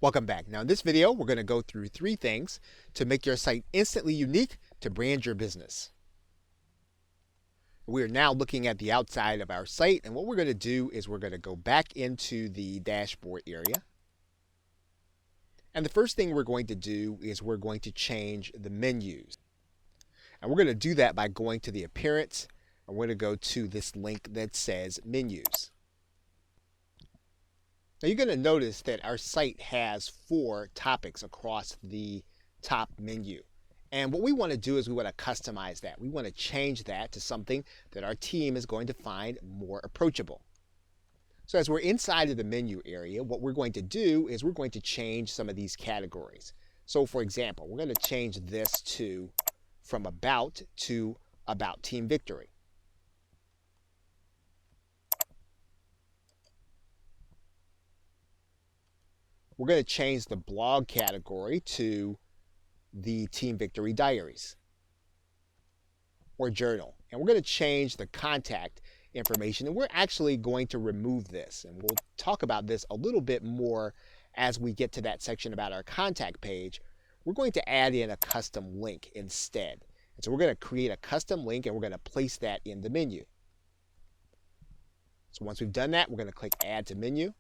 Welcome back. Now in this video, we're going to go through 3 things to make your site instantly unique to brand your business. We are now looking at the outside of our site, and what we're going to do is we're going to go back into the dashboard area. And the first thing we're going to do is we're going to change the menus. And we're going to do that by going to the appearance, and we're going to go to this link that says menus. Now you're going to notice that our site has 4 topics across the top menu. And what we want to do is we want to customize that. We want to change that to something that our team is going to find more approachable. So as we're inside of the menu area, what we're going to do is we're going to change some of these categories. So for example, we're going to change this to from about to about Team Victory. We're going to change the blog category to the Team Victory Diaries or Journal. And we're going to change the contact information. And we're actually going to remove this. And we'll talk about this a little bit more as we get to that section about our contact page. We're going to add in a custom link instead. And so we're going to create a custom link and we're going to place that in the menu. So once we've done that, we're going to click Add to Menu.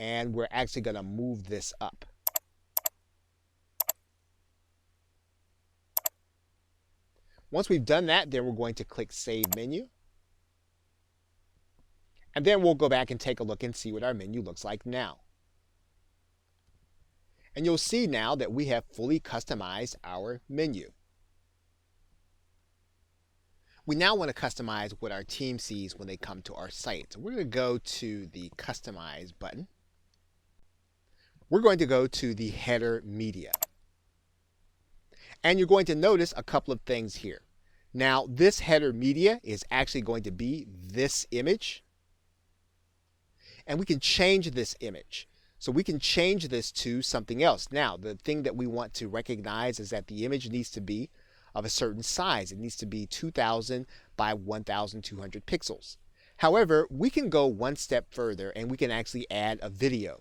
And we're actually going to move this up. Once we've done that, then we're going to click Save Menu. And then we'll go back and take a look and see what our menu looks like now. And you'll see now that we have fully customized our menu. We now want to customize what our team sees when they come to our site. So we're going to go to the Customize button. We're going to go to the header media. And you're going to notice a couple of things here. Now, this header media is actually going to be this image. And we can change this image. So we can change this to something else. Now, the thing that we want to recognize is that the image needs to be of a certain size. It needs to be 2000 by 1200 pixels. However, we can go one step further and we can actually add a video.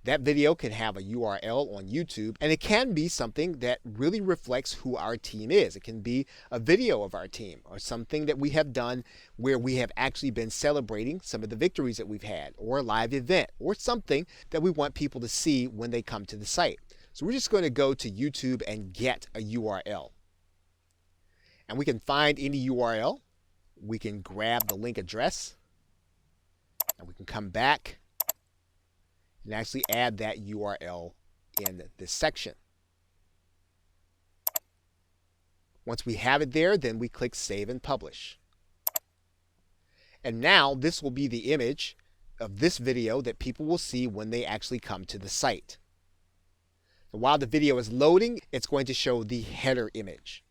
That video can have a URL on YouTube, and it can be something that really reflects who our team is. It can be a video of our team or something that we have done where we have actually been celebrating some of the victories that we've had, or a live event, or something that we want people to see when they come to the site. So we're just going to go to YouTube and get a URL. And we can find any URL. We can grab the link address, and we can come back and actually add that URL in this section. Once we have it there, then we click Save and Publish. And now this will be the image of this video that people will see when they actually come to the site. And while the video is loading, it's going to show the header image.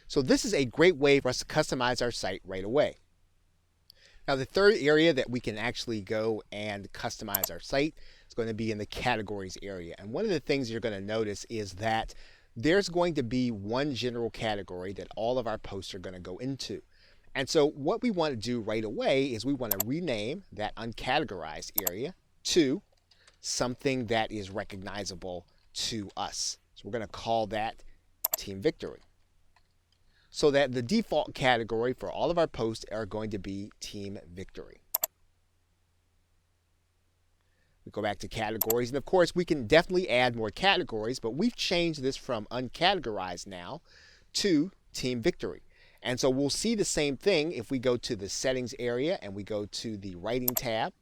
So this is a great way for us to customize our site right away. Now the third area that we can actually go and customize our site is going to be in the categories area. And one of the things you're going to notice is that there's going to be one general category that all of our posts are going to go into. And so what we want to do right away is we want to rename that uncategorized area to something that is recognizable to us. So we're going to call that Team Victory, so that the default category for all of our posts are going to be Team Victory. We go back to categories, and of course we can definitely add more categories, but we've changed this from uncategorized now to Team Victory. And so we'll see the same thing if we go to the settings area and we go to the writing tab.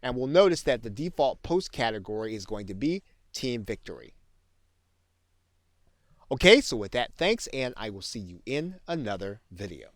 And we'll notice that the default post category is going to be Team Victory. Okay, so with that, thanks, and I will see you in another video.